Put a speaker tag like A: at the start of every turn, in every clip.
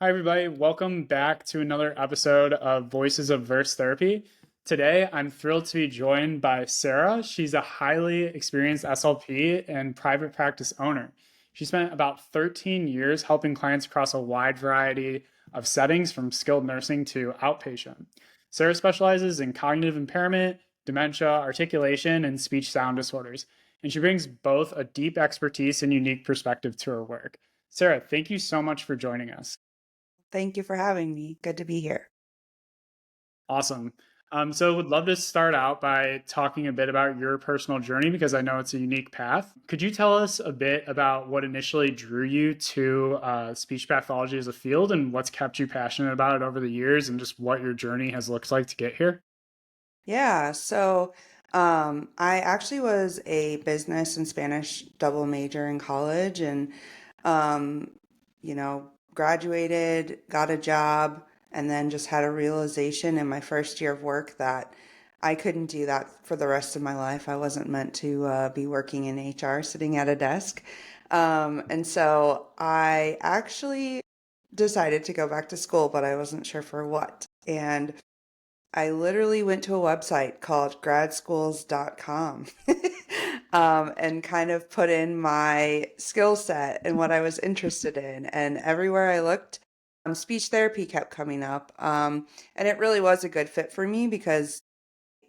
A: Hi, everybody. Welcome back to another episode of Voices of Verse Therapy. Today, I'm thrilled to be joined by Sarah. She's a highly experienced SLP and private practice owner. She spent about 13 years helping clients across a wide variety of settings, from skilled nursing to outpatient. Sarah specializes in cognitive impairment, dementia, articulation, and speech sound disorders, and she brings both a deep expertise and unique perspective to her work. Sarah, thank you so much for joining us.
B: Thank you for having me. Good to be here.
A: Awesome. So would love to start out by talking a bit about your personal journey because I know it's a unique path. Could you tell us a bit about what initially drew you to speech pathology as a field and what's kept you passionate about it over the years and just what your journey has looked like to get here?
B: I actually was a business and Spanish double major in college and um, graduated, got a job, and then just had a realization in my first year of work that I couldn't do that for the rest of my life. I wasn't meant to be working in HR, sitting at a desk. And so I actually decided to go back to school, but I wasn't sure for what. And I literally went to a website called gradschools.com and kind of put in my skill set and what I was interested in. And everywhere I looked, speech therapy kept coming up. And it really was a good fit for me because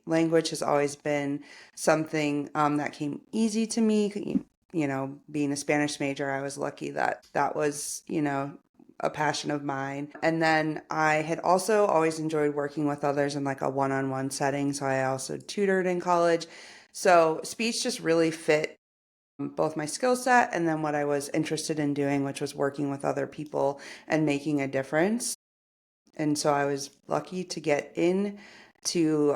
B: language has always been something that came easy to me. Being a Spanish major, I was lucky that that was, a passion of mine. And then I had also always enjoyed working with others in like a one-on-one setting. So I also tutored in college. So speech just really fit both my skill set and then what I was interested in doing, which was working with other people and making a difference. And so I was lucky to get in to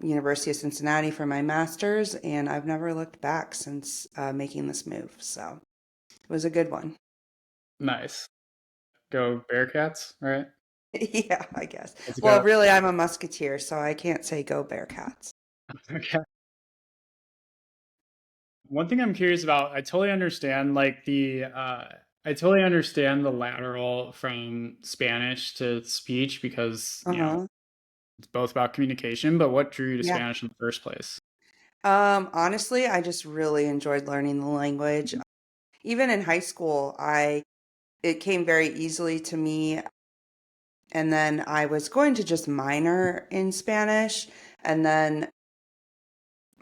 B: University of Cincinnati for my master's, and I've never looked back since making this move. So it was a good one.
A: Nice. Go Bearcats, right?
B: Yeah, I guess.
A: Let's
B: Well,
A: go.
B: really, I'm a musketeer, so I can't say go Bearcats.
A: Okay. One thing I'm curious about, I totally understand the lateral from Spanish to speech because,
B: Uh-huh.
A: it's both about communication, but what drew you to
B: Yeah.
A: Spanish in the first place?
B: Honestly, I just really enjoyed learning the language. Even in high school, I it came very easily to me. And then I was going to just minor in Spanish, and then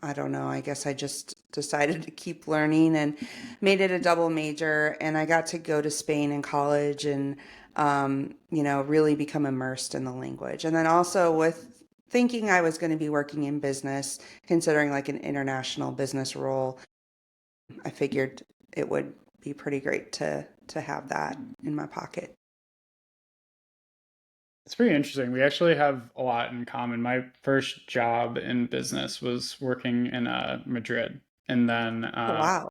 B: I don't know, I guess I just decided to keep learning and made it a double major. And I got to go to Spain in college and, really become immersed in the language. And then also with thinking I was going to be working in business, considering like an international business role, I figured it would be pretty great to have that in my pocket.
A: It's pretty interesting. We actually have a lot in common. My first job in business was working in Madrid. And then,
B: Oh, wow.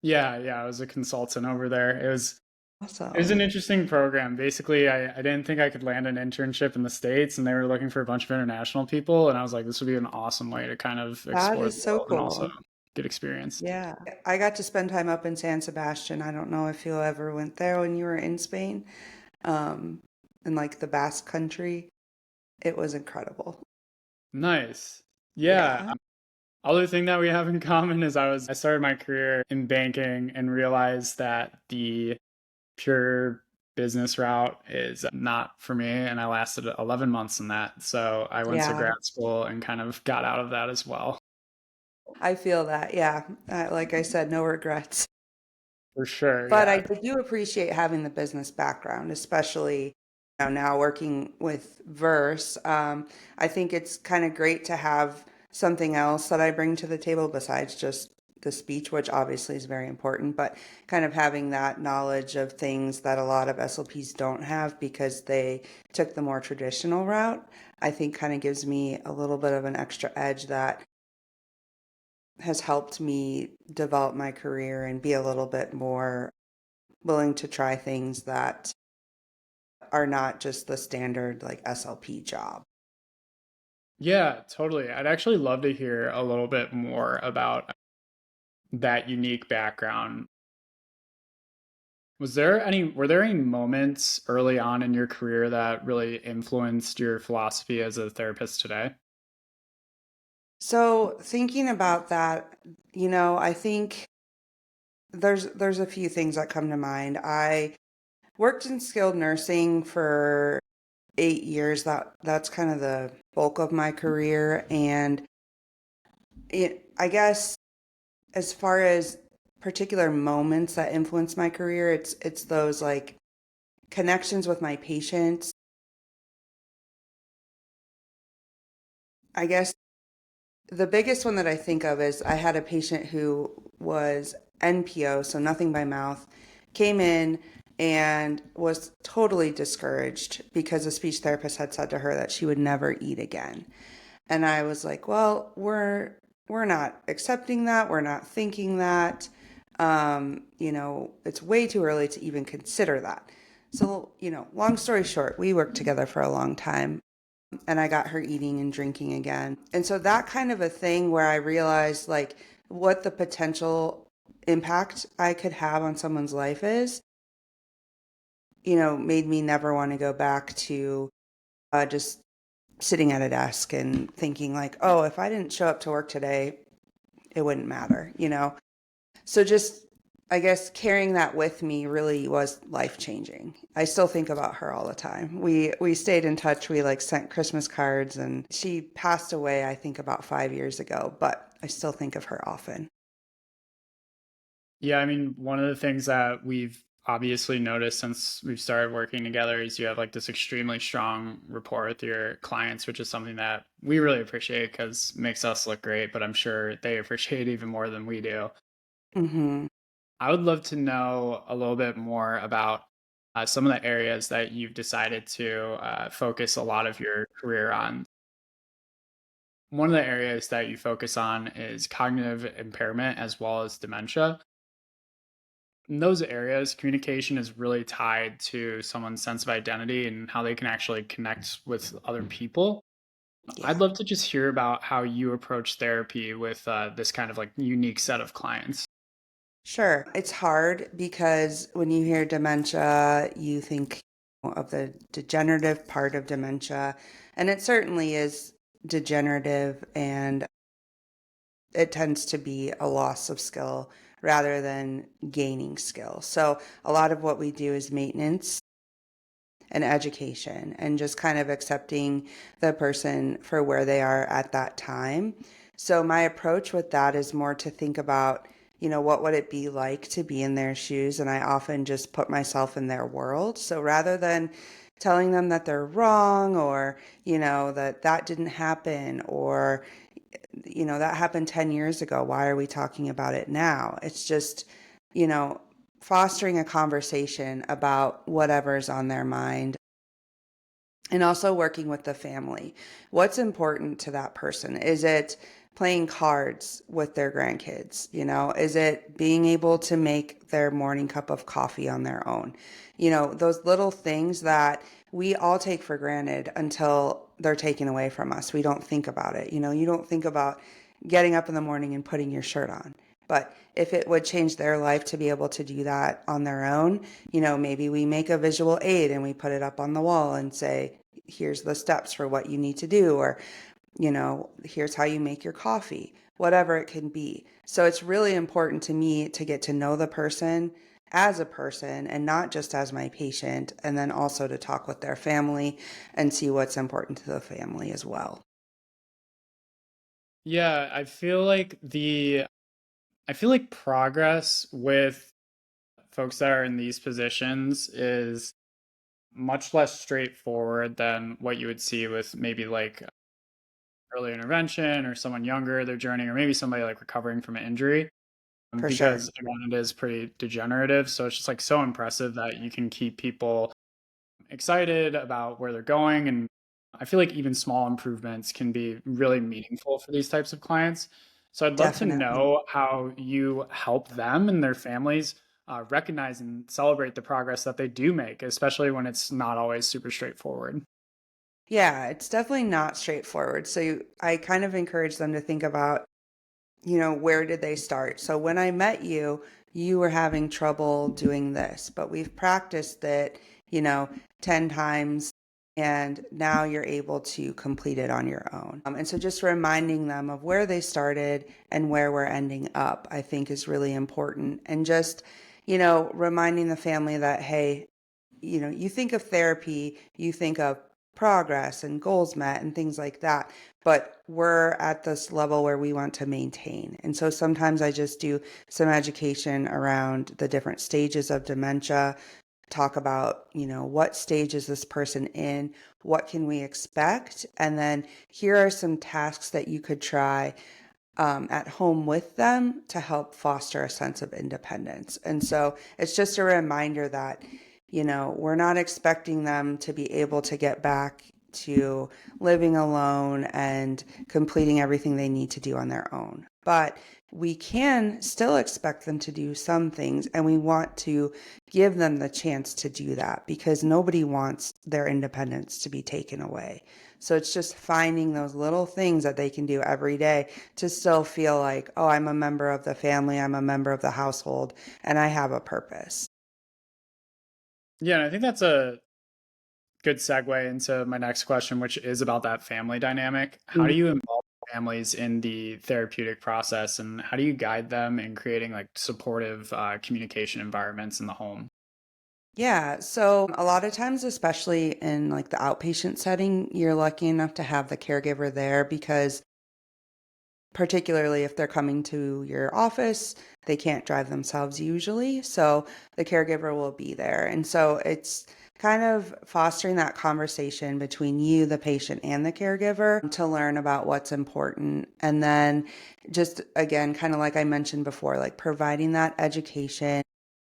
A: yeah, I was a consultant over there. It was
B: Awesome.
A: an interesting program. Basically, I didn't think I could land an internship in the States, and they were looking for a bunch of international people. And I was like, this would be an awesome way to kind of
B: That
A: explore the
B: is so
A: world and also
B: cool.
A: get experience.
B: Yeah. I got to spend time up in San Sebastian. I don't know if you ever went there when you were in Spain, um, in like the Basque country. It was incredible.
A: Nice. Yeah.
B: Yeah.
A: Other thing that we have in common is I started my career in banking and realized that the pure business route is not for me, and I lasted 11 months in that. So I went to
B: Yeah.
A: grad school and kind of got out of that as well.
B: I feel that. Yeah. Like I said, no regrets.
A: For sure,
B: But I
A: yeah.
B: do appreciate having the business background, especially now working with Verse. I think it's kind of great to have something else that I bring to the table besides just the speech, which obviously is very important, but kind of having that knowledge of things that a lot of SLPs don't have because they took the more traditional route, I think kind of gives me a little bit of an extra edge that has helped me develop my career and be a little bit more willing to try things that are not just the standard like SLP job.
A: Yeah, totally. I'd actually love to hear a little bit more about that unique background. Were there any moments early on in your career that really influenced your philosophy as a therapist today?
B: So thinking about that, I think there's a few things that come to mind. I worked in skilled nursing for 8 years. That's kind of the bulk of my career, and I guess as far as particular moments that influence my career, it's those like connections with my patients. I guess the biggest one that I think of is I had a patient who was NPO, so nothing by mouth, came in and was totally discouraged because a speech therapist had said to her that she would never eat again. And I was like, well, we're not accepting that. We're not thinking that. It's way too early to even consider that. So, long story short, we worked together for a long time and I got her eating and drinking again. And so that kind of a thing where I realized like what the potential impact I could have on someone's life is, made me never want to go back to just sitting at a desk and thinking like, oh, if I didn't show up to work today, it wouldn't matter. So just, I guess carrying that with me really was life changing. I still think about her all the time. We stayed in touch. We like sent Christmas cards, and she passed away I think about 5 years ago, but I still think of her often.
A: Yeah, I mean, one of the things that we've obviously noticed since we've started working together is you have like this extremely strong rapport with your clients, which is something that we really appreciate because it makes us look great, but I'm sure they appreciate even more than we do.
B: Mhm.
A: I would love to know a little bit more about some of the areas that you've decided to focus a lot of your career on. One of the areas that you focus on is cognitive impairment as well as dementia. In those areas, communication is really tied to someone's sense of identity and how they can actually connect with other people. I'd
B: Yeah.
A: love to just hear about how you approach therapy with this kind of like unique set of clients.
B: Sure. It's hard because when you hear dementia, you think of the degenerative part of dementia, and it certainly is degenerative, and it tends to be a loss of skill rather than gaining skill. So a lot of what we do is maintenance and education and just kind of accepting the person for where they are at that time. So my approach with that is more to think about, what would it be like to be in their shoes? And I often just put myself in their world. So rather than telling them that they're wrong or, that didn't happen or, that happened 10 years ago. Why are we talking about it now? It's just, you know, fostering a conversation about whatever's on their mind and also working with the family. What's important to that person? Is it playing cards with their grandkids? Is it being able to make their morning cup of coffee on their own? Those little things that we all take for granted until they're taken away from us. We don't think about it. You don't think about getting up in the morning and putting your shirt on. But if it would change their life to be able to do that on their own, maybe we make a visual aid and we put it up on the wall and say, here's the steps for what you need to do, or, here's how you make your coffee, whatever it can be. So it's really important to me to get to know the person as a person and not just as my patient, and then also to talk with their family and see what's important to the family as well.
A: Yeah, I feel like progress with folks that are in these positions is much less straightforward than what you would see with maybe like early intervention or someone younger, their journey, or maybe somebody like recovering from an injury.
B: For sure.
A: Because again, it is pretty degenerative. So it's just like so impressive that you can keep people excited about where they're going. And I feel like even small improvements can be really meaningful for these types of clients. So I'd love to
B: Definitely.
A: know how you help them and their families recognize and celebrate the progress that they do make, especially when it's not always super straightforward.
B: Yeah, it's definitely not straightforward. So I kind of encourage them to think about, where did they start? So when I met you, you were having trouble doing this, but we've practiced it, you know, 10 times and now you're able to complete it on your own. And so just reminding them of where they started and where we're ending up, I think is really important. And just, reminding the family that, hey, you think of therapy, you think of progress and goals met and things like that. But we're at this level where we want to maintain. And so sometimes I just do some education around the different stages of dementia, talk about, what stage is this person in? What can we expect? And then here are some tasks that you could try at home with them to help foster a sense of independence. And so it's just a reminder that, we're not expecting them to be able to get back to living alone and completing everything they need to do on their own. But we can still expect them to do some things, and we want to give them the chance to do that because nobody wants their independence to be taken away. So it's just finding those little things that they can do every day to still feel like, oh, I'm a member of the family, I'm a member of the household, and I have a purpose.
A: Yeah, and I think that's a good segue into my next question, which is about that family dynamic. How do you involve families in the therapeutic process, and how do you guide them in creating like supportive communication environments in the home?
B: Yeah, so a lot of times, especially in like the outpatient setting, you're lucky enough to have the caregiver there because particularly if they're coming to your office, they can't drive themselves usually. So the caregiver will be there. And so it's kind of fostering that conversation between you, the patient, and the caregiver to learn about what's important. And then just again, kind of like I mentioned before, like providing that education,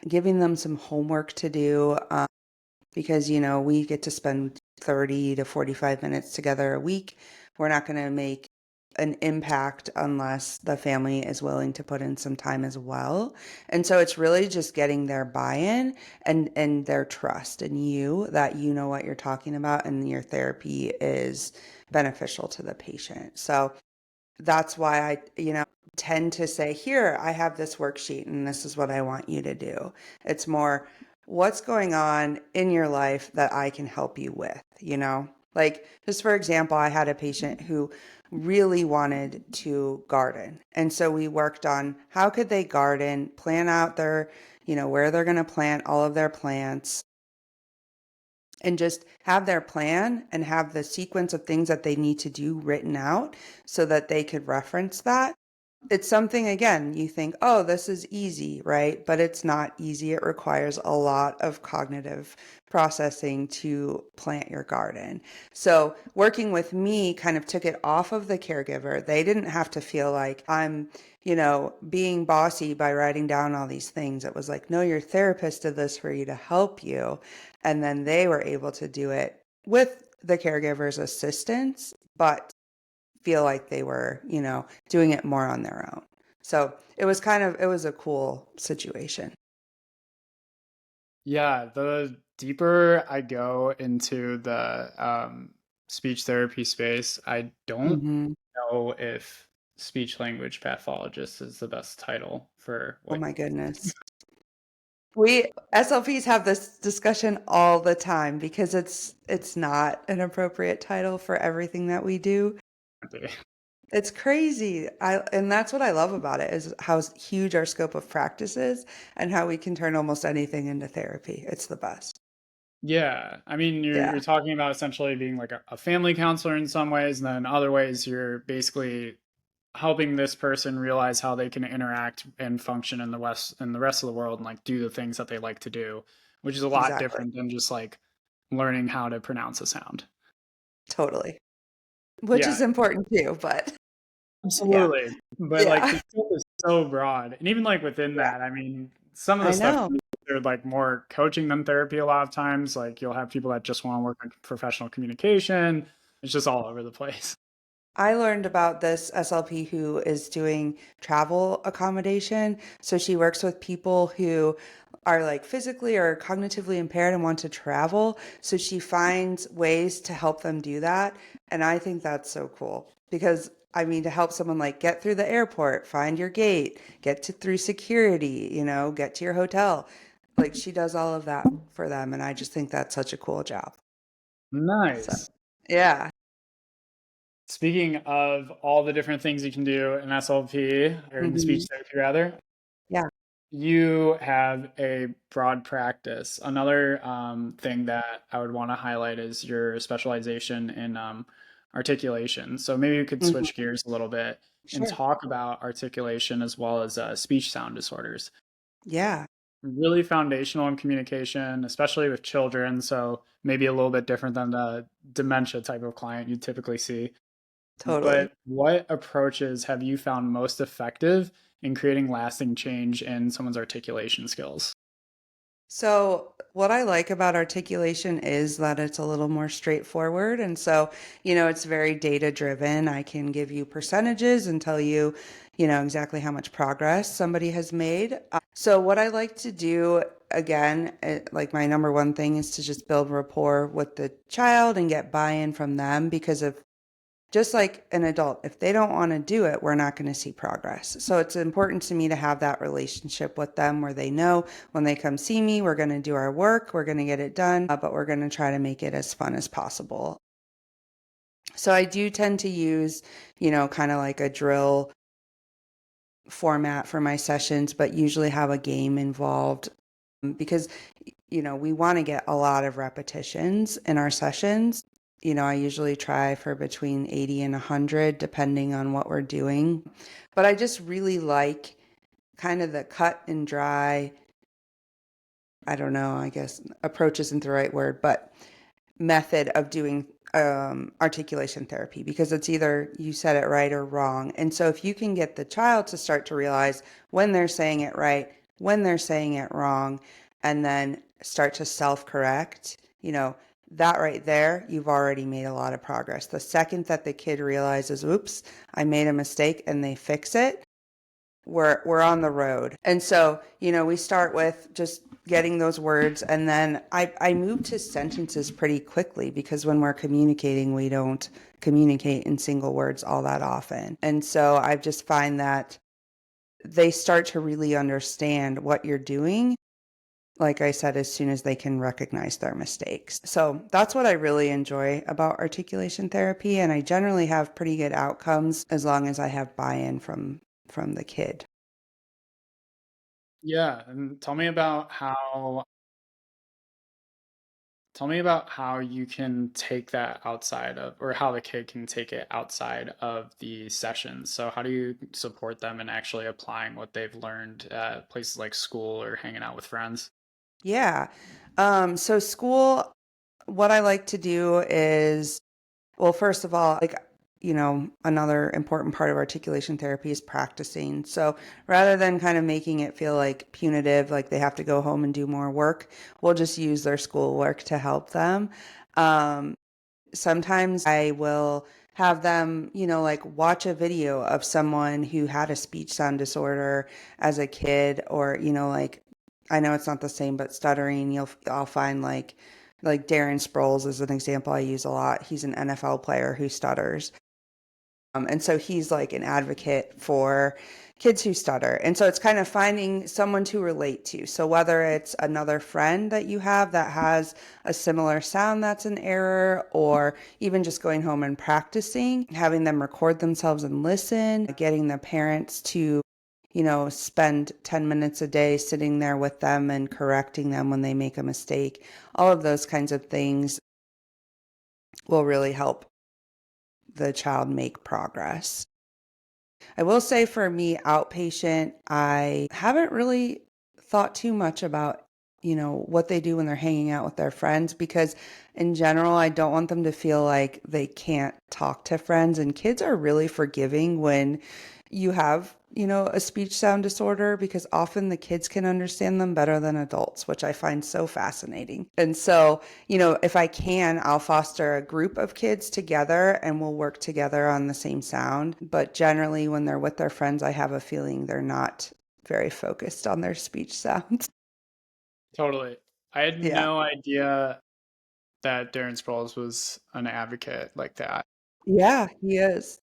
B: giving them some homework to do. Because, we get to spend 30 to 45 minutes together a week. We're not going to make an impact unless the family is willing to put in some time as well. And so it's really just getting their buy-in and their trust in you that you know what you're talking about and your therapy is beneficial to the patient. So that's why I, tend to say, here, I have this worksheet and this is what I want you to do. It's more, what's going on in your life that I can help you with? Like, just for example, I had a patient who really wanted to garden. And so we worked on how could they garden, plan out their, where they're going to plant all of their plants, and just have their plan and have the sequence of things that they need to do written out so that they could reference that. It's something, again, you think, oh, this is easy, right? But it's not easy. It requires a lot of cognitive processing to plant your garden. So working with me kind of took it off of the caregiver. They didn't have to feel like I'm, being bossy by writing down all these things. It was like, no, your therapist did this for you to help you. And then they were able to do it with the caregiver's assistance, but feel like they were, doing it more on their own. So it was a cool situation.
A: Yeah, the deeper I go into the speech therapy space, I don't
B: Hmm.
A: know if speech language pathologist is the best title for
B: Oh
A: what
B: my goodness. We SLPs have this discussion all the time because it's not an appropriate title for everything that we do.
A: you do.
B: It's crazy. And that's what I love about it is how huge our scope of practice is and how we can turn almost anything into therapy. It's the best.
A: Yeah, I mean, you're
B: Yeah,
A: talking about essentially being like a family counselor in some ways, and then in other ways you're basically helping this person realize how they can interact and function in the rest of the world and like do the things that they like to do, which is a lot
B: exactly.
A: different than just like learning how to pronounce a sound.
B: Totally. Which is
A: Yeah,
B: important too, but yeah.
A: absolutely. But like
B: Yeah.
A: the scope is so broad. And even like within
B: Yeah.
A: that, I mean, some of the
B: I
A: stuff
B: know.
A: are like more coaching than therapy a lot of times. Like you'll have people that just want to work on professional communication. It's just all over the place.
B: I learned about this SLP who is doing travel accommodation. So she works with people who are like physically or cognitively impaired and want to travel. So she finds ways to help them do that. And I think that's so cool because I mean, to help someone like get through the airport, find your gate, get to through security, get to your hotel. Like she does all of that for them, and I just think that's such a cool job. So,
A: Nice.
B: yeah.
A: Speaking of all the different things you can do in SLP, or in speech
B: Hmm.
A: therapy rather,
B: Yeah.
A: you have a broad practice. Another thing that I would want to highlight is your specialization in articulation. So maybe we could
B: Hmm.
A: switch gears a little bit and
B: Sure.
A: talk about articulation as well as speech sound disorders.
B: Yeah,
A: Really foundational in communication, especially with children. So maybe a little bit different than the dementia type of client you typically see.
B: totally.
A: But what approaches have you found most effective in creating lasting change in someone's articulation skills?
B: So, what I like about articulation is that it's a little more straightforward. And so, it's very data driven. I can give you percentages and tell you, exactly how much progress somebody has made. So, what I like to do, again, like my number one thing is to just build rapport with the child and get buy in from them because of just like an adult, if they don't want to do it, we're not going to see progress. So it's important to me to have that relationship with them where they know when they come see me, we're going to do our work, we're going to get it done, but we're going to try to make it as fun as possible. So I do tend to use, kind of like a drill format for my sessions, but usually have a game involved because we want to get a lot of repetitions in our sessions. I usually try for between 80 and 100, depending on what we're doing. But I just really like kind of the cut and dry, I don't know, I guess approach isn't the right word, but method of doing articulation therapy because it's either you said it right or wrong. And so if you can get the child to start to realize when they're saying it right, when they're saying it wrong, and then start to self correct, that right there, you've already made a lot of progress. The second that the kid realizes, oops, I made a mistake and they fix it, we're on the road. And so, we start with just getting those words and then I move to sentences pretty quickly because when we're communicating, we don't communicate in single words all that often. And so I just find that they start to really understand what you're doing. Like I said, as soon as they can recognize their mistakes. So that's what I really enjoy about articulation therapy. And I generally have pretty good outcomes as long as I have buy-in from the kid.
A: Yeah, and tell me about how you can take that outside of, or how the kid can take it outside of the sessions. So how do you support them in actually applying what they've learned at places like school or hanging out with friends?
B: Yeah. So school, what I like to do is, well, first of all, like, another important part of articulation therapy is practicing. So rather than kind of making it feel like punitive, like they have to go home and do more work, we'll just use their schoolwork to help them. Um, Sometimes I will have them, like watch a video of someone who had a speech sound disorder as a kid, or, like, I know it's not the same, but stuttering, I'll find like Darren Sproles is an example I use a lot. He's an NFL player who stutters. And so he's like an advocate for kids who stutter. And so it's kind of finding someone to relate to. So whether it's another friend that you have that has a similar sound that's an error, or even just going home and practicing, having them record themselves and listen, getting the parents to, spend 10 minutes a day sitting there with them and correcting them when they make a mistake. All of those kinds of things will really help the child make progress. I will say for me, outpatient, I haven't really thought too much about, what they do when they're hanging out with their friends because in general, I don't want them to feel like they can't talk to friends. And kids are really forgiving when you have, a speech sound disorder because often the kids can understand them better than adults, which I find so fascinating. And so, if I can, I'll foster a group of kids together and we'll work together on the same sound. But generally, when they're with their friends, I have a feeling they're not very focused on their speech sounds.
A: Totally. I had
B: Yeah.
A: no idea that Darren Sproles was an advocate like that.
B: Yeah, he is.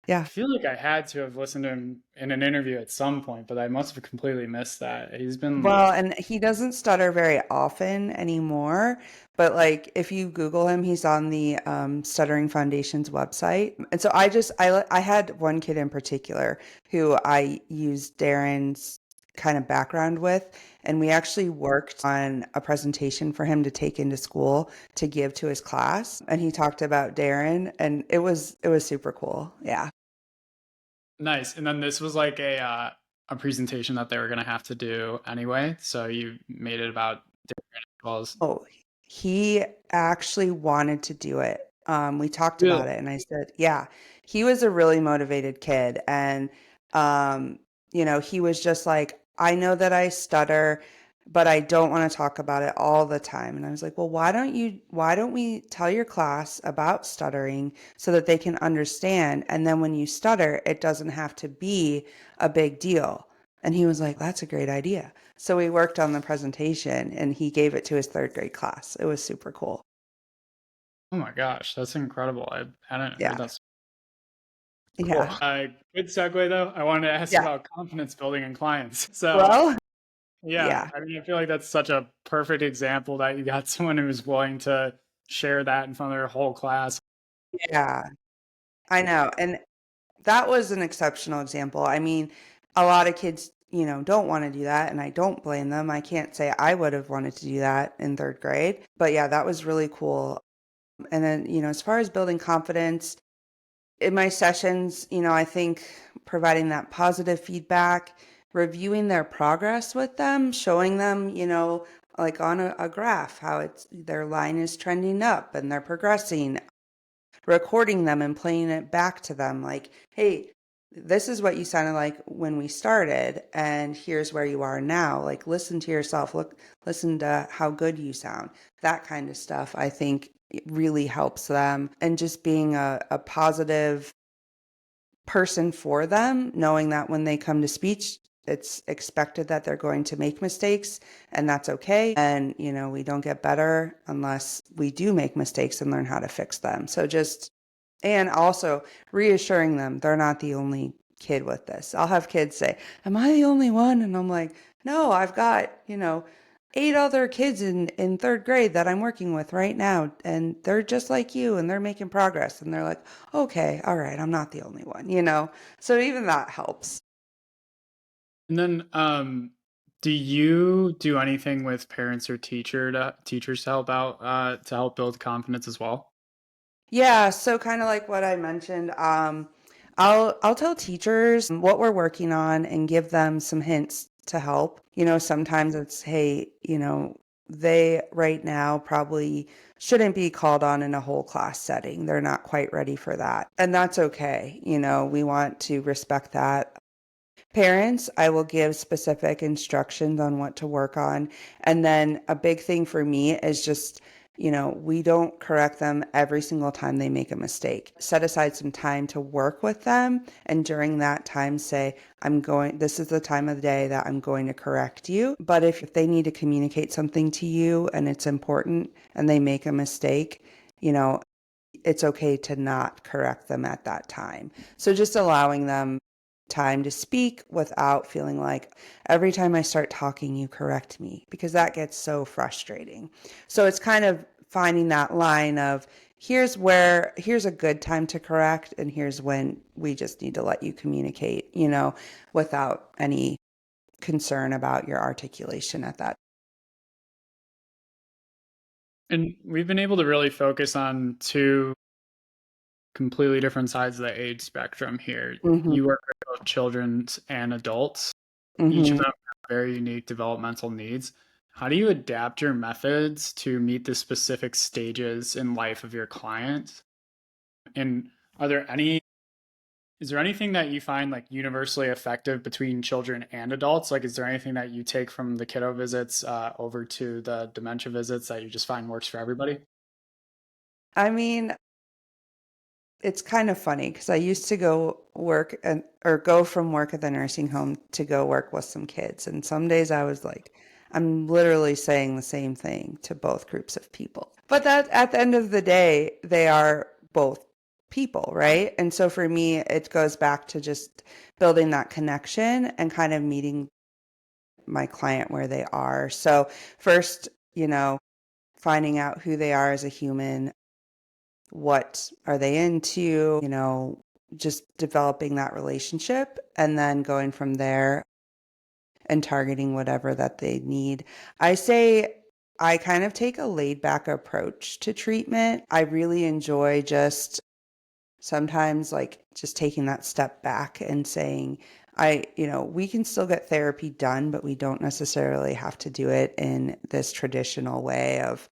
A: I
B: Yeah.
A: feel like I had to have listened to him in an interview at some point, but I must have completely missed that. He's been,
B: Well, and he doesn't stutter very often anymore, but like if you Google him, he's on the Stuttering Foundation's website. And so I had one kid in particular who I used Darren's kind of background with, and we actually worked on a presentation for him to take into school to give to his class, and he talked about Darren, and it was super cool. Yeah.
A: nice. And then this was like a presentation that they were gonna have to do anyway. So you made it about different calls.
B: Oh, he actually wanted to do it. We talked
A: Really?
B: about it, and I said, yeah, he was a really motivated kid. And, um, he was just like, I know that I stutter, but I don't want to talk about it all the time. And I was like, well, why don't we tell your class about stuttering so that they can understand? And then when you stutter, it doesn't have to be a big deal. And he was like, that's a great idea. So we worked on the presentation and he gave it to his third grade class. It was super cool.
A: Oh my gosh, that's incredible. I hadn't heard
B: Yeah.
A: that. Cool.
B: Yeah.
A: Good segue though. I wanted to ask
B: Yeah.
A: about confidence building in clients. So
B: Well,
A: yeah,
B: yeah.
A: I mean, I feel like that's such a perfect example that you got someone who was willing to share that in front of their whole class.
B: Yeah. I know. And that was an exceptional example. I mean, a lot of kids, don't want to do that, and I don't blame them. I can't say I would have wanted to do that in third grade. But yeah, that was really cool. And then, as far as building confidence, in my sessions, I think providing that positive feedback, reviewing their progress with them, showing them, like on a graph, how their line is trending up and they're progressing, recording them and playing it back to them like, hey, this is what you sounded like when we started, and here's where you are now. Like, listen to yourself, listen to how good you sound. That kind of stuff, I think, it really helps them. And just being a positive person for them, knowing that when they come to speech, it's expected that they're going to make mistakes, and that's okay. And, we don't get better unless we do make mistakes and learn how to fix them. So and also reassuring them they're not the only kid with this. I'll have kids say, am I the only one? And I'm like, no, I've got, 8 other kids in third grade that I'm working with right now, and they're just like you, and they're making progress. And they're like, okay, all right, I'm not the only one. So even that helps.
A: And then, do you do anything with parents or teachers to help out, to help build confidence as well?
B: Yeah, so kind of like what I mentioned, I'll tell teachers what we're working on and give them some hints to help. Sometimes it's, hey, they right now probably shouldn't be called on in a whole class setting. They're not quite ready for that. And that's okay. We want to respect that. Parents, I will give specific instructions on what to work on. And then a big thing for me is just, we don't correct them every single time they make a mistake. Set aside some time to work with them. And during that time, say, this is the time of the day that I'm going to correct you. But if they need to communicate something to you and it's important and they make a mistake, it's okay to not correct them at that time. So just allowing them time to speak without feeling like every time I start talking, you correct me, because that gets so frustrating. So it's kind of finding that line of here's a good time to correct, and here's when we just need to let you communicate, without any concern about your articulation at that.
A: And we've been able to really focus on two completely different sides of the age spectrum here.
B: Mm-hmm.
A: You work with both children and adults. Each of
B: Mm-hmm.
A: them have very unique developmental needs. How do you adapt your methods to meet the specific stages in life of your client? And are there any is there anything that you find like universally effective between children and adults? Like, is there anything that you take from the kiddo visits over to the dementia visits that you just find works for everybody?
B: I mean, it's kind of funny because I used to go work or go from work at the nursing home to go work with some kids. And some days I was like, I'm literally saying the same thing to both groups of people. But that at the end of the day, they are both people, right? And so for me, it goes back to just building that connection and kind of meeting my client where they are. So first, finding out who they are as a human, what are they into, just developing that relationship and then going from there and targeting whatever that they need. I say I kind of take a laid back approach to treatment. I really enjoy just sometimes like just taking that step back and saying, we can still get therapy done, but we don't necessarily have to do it in this traditional way of,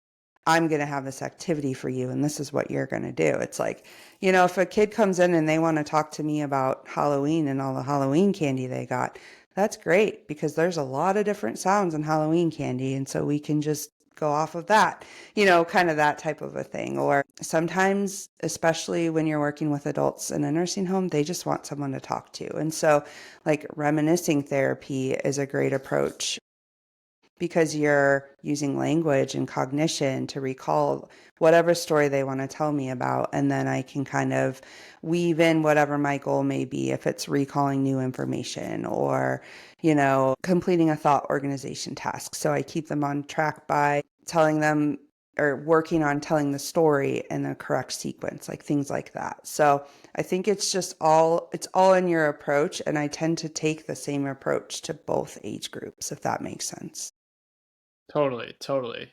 B: I'm going to have this activity for you and this is what you're going to do. It's like, if a kid comes in and they want to talk to me about Halloween and all the Halloween candy they got, that's great because there's a lot of different sounds in Halloween candy. And so we can just go off of that, kind of that type of a thing. Or sometimes, especially when you're working with adults in a nursing home, they just want someone to talk to. And so, like, reminiscing therapy is a great approach because you're using language and cognition to recall whatever story they want to tell me about. And then I can kind of weave in whatever my goal may be, if it's recalling new information or, completing a thought organization task. So I keep them on track by telling them or working on telling the story in the correct sequence, like things like that. So I think it's all in your approach. And I tend to take the same approach to both age groups, if that makes sense.
A: Totally, totally.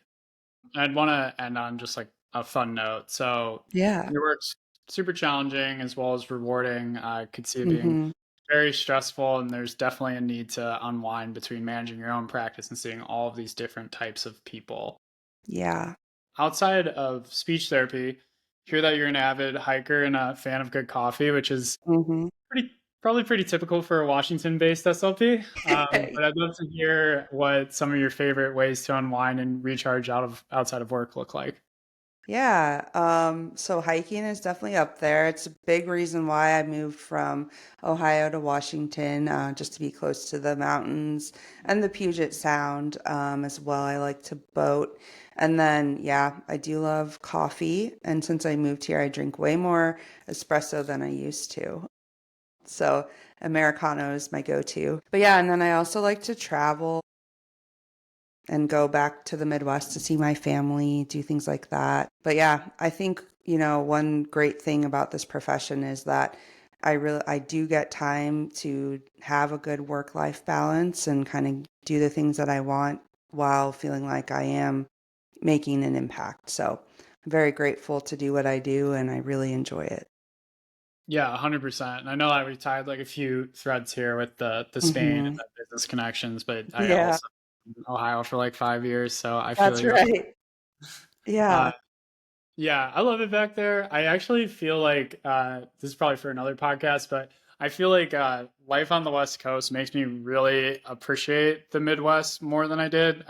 A: I'd want to end on just like a fun note. So
B: Yeah.
A: your work's super challenging as well as rewarding. I could see it being
B: Mhm.
A: very stressful, and there's definitely a need to unwind between managing your own practice and seeing all of these different types of people.
B: Yeah.
A: Outside of speech therapy, hear that you're an avid hiker and a fan of good coffee, which is
B: Mhm.
A: pretty probably pretty typical for a Washington-based SLP. But I'd love to hear what some of your favorite ways to unwind and recharge outside of work look like.
B: Yeah, so hiking is definitely up there. It's a big reason why I moved from Ohio to Washington, just to be close to the mountains and the Puget Sound, as well. I like to boat. And then, yeah, I do love coffee. And since I moved here, I drink way more espresso than I used to. So Americano is my go-to. But yeah, and then I also like to travel and go back to the Midwest to see my family, do things like that. But yeah, I think, one great thing about this profession is that I do get time to have a good work-life balance and kind of do the things that I want while feeling like I am making an impact. So I'm very grateful to do what I do and I really enjoy it.
A: Yeah, 100%. And I know that we tied like a few threads here with the Spain and
B: Hmm.
A: the business connections, but I
B: Yeah,
A: also in Ohio for like 5 years, so I feel
B: that's
A: you.
B: right.
A: Uh,
B: Yeah.
A: yeah, I love it back there. I actually feel like this is probably for another podcast, but I feel like life on the West Coast makes me really appreciate the Midwest more than I did.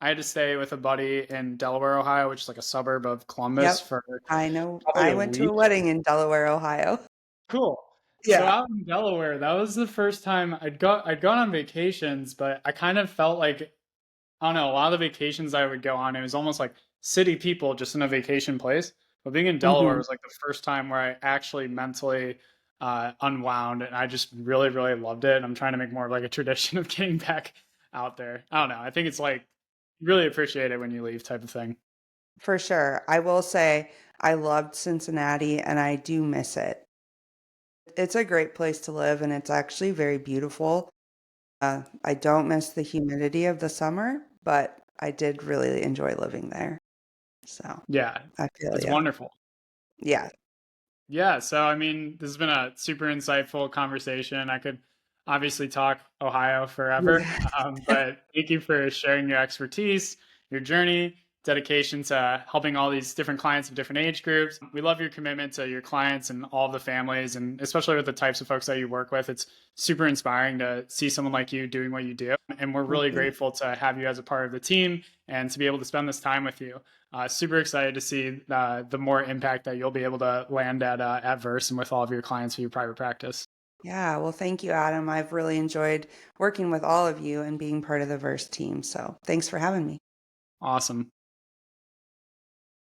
A: I had to stay with a buddy in Delaware, Ohio, which is like a suburb of Columbus,
B: Yep.
A: for
B: I know.
A: probably
B: I
A: a
B: went to
A: week.
B: a wedding in Delaware, Ohio.
A: Cool. So
B: Yeah.
A: out in Delaware, that was the first time I'd gone on vacations, but I kind of felt like, I don't know, a lot of the vacations I would go on, it was almost like city people just in a vacation place. But being in Delaware
B: Hmm.
A: was like the first time where I actually mentally unwound, and I just really, really loved it. And I'm trying to make more of like a tradition of getting back out there. I don't know. I think it's like really appreciate it when you leave type of thing.
B: For sure. I will say I loved Cincinnati and I do miss it. It's a great place to live and it's actually very beautiful. I don't miss the humidity of the summer, but I did really enjoy living there. So
A: Yeah,
B: I feel
A: it's
B: yeah.
A: wonderful.
B: Yeah.
A: Yeah, so I mean, this has been a super insightful conversation. I could obviously talk Ohio forever,
B: Yeah.
A: but thank you for sharing your expertise, your journey, dedication to helping all these different clients of different age groups. We love your commitment to your clients and all the families, and especially with the types of folks that you work with. It's super inspiring to see someone like you doing what you do. And we're
B: Well,
A: really
B: thank
A: grateful to have you as a part of the team and to be able to spend this time with you. Super excited to see the more impact that you'll be able to land at Verse and with all of your clients for your private practice.
B: Yeah, well, thank you, Adam. I've really enjoyed working with all of you and being part of the Verse team. So thanks for having me.
A: Awesome.